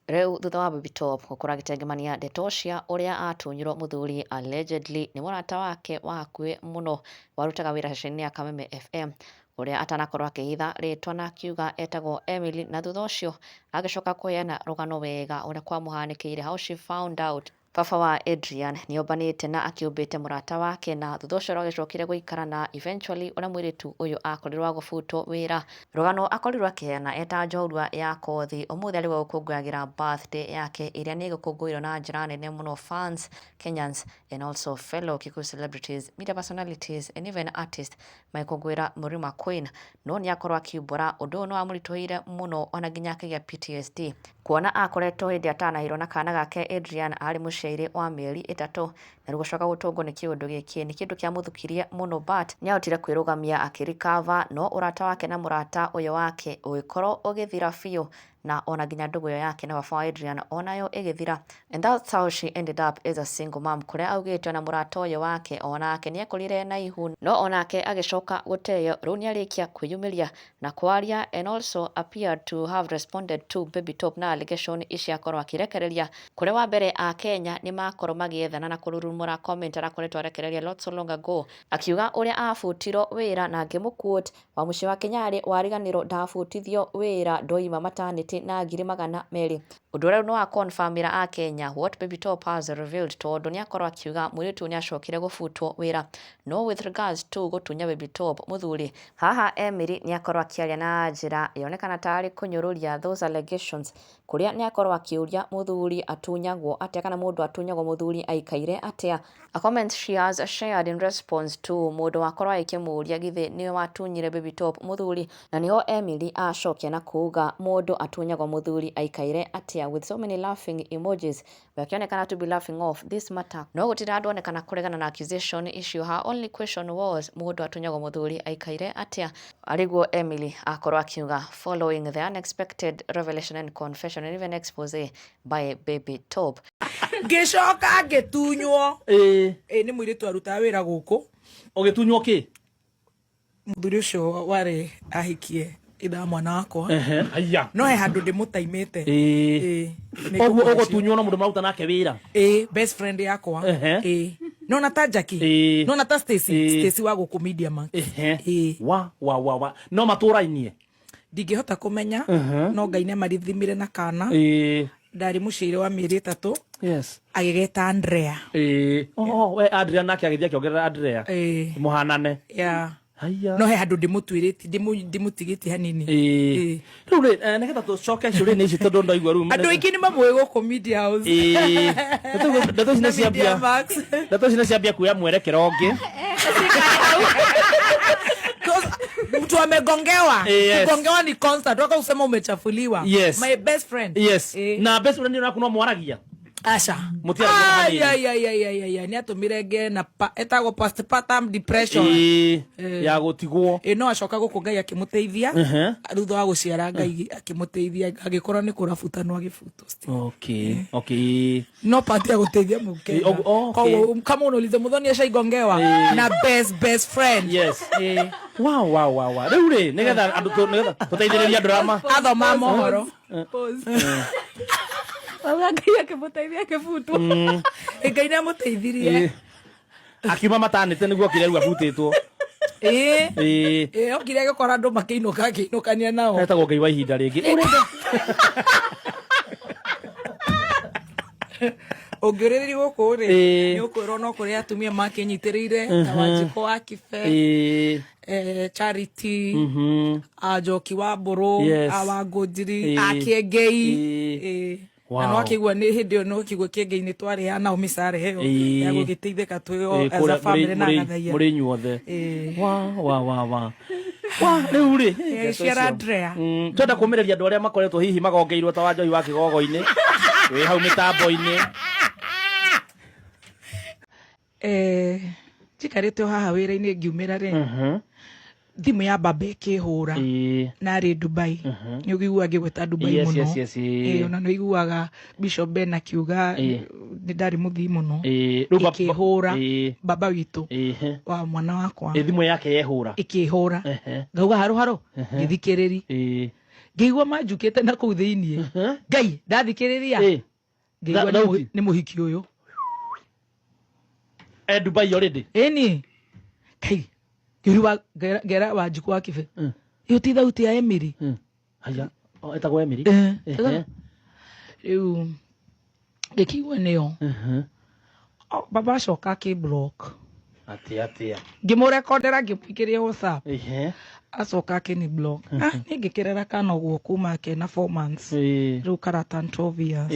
Rĩu thutha wa Baby Top gũkora gĩtengemania ndeto cia ũrĩa atunyirwo mũthuri allegedly nĩ mũrata wake wa hakuhĩ mũno warutaga wĩra ceceni-inĩ ya Kameme FM, ũrĩa atanakorwo akĩhitha rĩtwa na akiuga etagwo Emily, na thutha ũcio agĩcoka kũheana rũgano wega ũrĩa kwamũhanĩkĩire how she found out baba wa Adrian nĩombanĩte na akĩũmbĩte mũrata wake, na thutha ũcio agĩcokire gũikara na eventually ũrĩa mũirĩtu ũyũ akorirwo wa gũbutwo wĩra. Rũgano akorirwo akĩheana eta njorua ya kothi ũmũthĩ arĩ gũkũngũyagĩra birthday yake ĩrĩa nĩ gũkũngũĩrwo na njĩra nene mũno, fans, Kenyans and also fellow Kikuyu celebrities, media personalities and even artists magĩkũngũĩra Mrima Queen. No nĩ akorwo akiumbũra ũndũ ũyũ nĩ wamũritũhĩire mũno ona nginya akĩgĩa PTSD, kuona akoretwo hĩndĩ atanahĩrwo na kana gake Adrian arĩ mũciari wa mĩeri ĩtatũ, na rĩu gũcoka gũtũngwo nĩ kĩũndũ gĩkĩ nĩ kĩndũ kĩamũthukirie mũno, but nĩ ahotire kwĩrũgamia akĩrikava, no ũrata wake na mũrata ũyũ wake ũgĩkorwo ũgĩthira biũ, na ona nginya ndũgũ ĩyo yake na baba wa Adrian onayo ĩgĩthira, and that's how she ended up as a single mom, kũrĩa augĩte ona mũrata ũyũ wake onake nĩ ekũrire na ihu, no onake agĩcoka gũteyo. Rĩu nĩ arĩkia kwĩyumĩria na kwaria and also appeared to have responded to Baby Top na allegation ici akorwo akĩrekereria, kũrĩa wa mbere a Kenya nĩ makorwo magĩethana na kũrurumũra comment arakoretwo arekereria not so long ago, akiuga ũrĩa abutirwo wĩra na ngĩmũquote, wa mũciĩ wa Kenyarĩ wariganĩrwo ndabutithio wĩra ndoima maternity na ngiri magana merĩ. Ũndũ ũrĩa nĩ wa confirmĩra a Kenya what Baby Top has revealed, tondũ nĩ akorwo akiuga mũirĩtu nĩ acokire gũbutwo wĩra. No with regards to gũtunya Baby Top mũthuri, haha Emily nĩ akorwo akĩaria na njĩra yonekana tarĩ kũnyũrũria those allegations, kũrĩa nĩ akorwo akĩũria mũthuri atunyagwo atĩa kana mũndũ atunyagwo mũthuri aikaire atĩa. A comment she has shared in response to mũndũ wakorwo akĩmũria githĩ nĩwe watunyire Baby Top mũthuri, na nĩho Emily acokia na kuuga mũndũ atunyagwo mũthuri aikaire atĩa, with so many laughing emojis, wakionekana to be laughing off this matter. No gũtirĩ andũ onekana kũregana na accusation issue. Her only question was mũndũ atunyagwo mũthuri aikaire atĩa. Arĩguo Emily akorwo akiuga following the unexpected revelation and confession and even expose by Baby Top. Ngĩcoka ngĩtunywo nĩ mũirĩtu arutaga wĩra gũkũ. Ũgĩtunywo kĩ? Mũthuri ũcio warĩ ahikie itha mwana wakwa. No he handũ ndĩmũtaimĩte. Ũgũtunywo na mũndũ maruta nake wĩra? Best friend yakwa. No na ta Jackie. No na ta Stacy wa gũkũ Media Max. Wa. No matũrainie? Ndingĩhota kũmenya, no Ngai nĩ marithimire na kana. Ndarĩ mũciari wa mĩeri ĩtatũ. Yes. Agĩgeta Andrea. We Andrea nake agĩthiĩ akĩongerera Andrea. Mũhanane. No he handũ ndĩmũtigĩtie hanini. Rĩu nĩgetha tũcoke ciũria-inĩ ici tondũ ndaigua rĩu andũ aingĩ nĩ mamũĩ gũkũ Media House. Ndeto ici nĩ ciambia kuoya mwerekero ũngĩ. Mtu amegongewa. Kugongewa ni constant. Waka usema umechafuliwa. Yes. My best friend. Yes. Na best friend ndio nakunwa mwaragia. Asha. Ni atumire nge na etagwo postpartum depression. Ya gutigwo. No acoka gũkũ Ngai akĩmũteithia. Thutha wa gũciara Ngai akĩmũteithia, agĩkorwo nĩ kũrabuta no agĩbutwo. Okay. No pati ya gũteithia mũke. Kama unauliza Muthoni ashaigongewa na best friend. Yes. Wow. Rĩu rĩ nĩgetha andũ tũteithĩrĩria drama. Athoma mohoro. Ngai akĩmũteithia akĩbutwo. Ngai nĩ amũteithirie. Akiuma matanĩte nĩguo kĩrĩa rĩu abutĩtwo. Okire agĩkora andũ makĩinũkania nao. Etagwo Ngai wa ihinda rĩngĩ. Ũngĩrĩrĩria gũkũ rĩ nĩ ũkwĩrwo no kũrĩ atumia makĩnyitĩrĩire ta Wanjikũ wa Kibe, Charity, Njoki wa Mbũrũ, Wangũnjiri, Kĩengei. Na no akĩigua nĩ hĩndĩ ĩyo no kĩigua Kĩengei-inĩ twarĩ na mĩcara ĩyo ya gũgĩteithĩka twĩ as a family na ngathaia mũrĩ inyuothe. Rĩu rĩ ciara Andrea twenda kũmĩrĩria andũ arĩa makoretwo hihi magongeirwo ta Wanjohi wa Kĩgogo-inĩ wĩ hau mĩtambo-inĩ. Njikarĩte haha wĩra-inĩ ngiumĩra rĩ thimũ ya baba ĩkĩhũra na arĩ Dubai. Nĩ ũgĩigua ngĩgweta Dubai mũno. Ona nĩ ũiguaga Bishop Ben akiuga nĩ ndarĩ mũthii mũno. Ĩkĩhũra baba witũ wa mwana wakwa. Thimũ yake yehũra. Ĩkĩhũra. Ngauga harũ ngĩthikĩrĩri. ngĩigua manjukĩte na kũu thĩiniĩ ngai ndathikĩrĩria ngĩigua nĩ mũhiki ũyũ Dubai already ĩni kai ngera Wanjikũ wa Kibe ĩyo ti thauti ya Emily haya etagwo Emily rĩu ngĩkĩigua nĩyo baba acoka akĩ-block atia ngĩmũrekondera ngĩmũikĩria WhatsApp acoka akĩni-block niĩ ngĩkĩrera kana ũguo kuma kena 4 months rĩu kara turn 12 years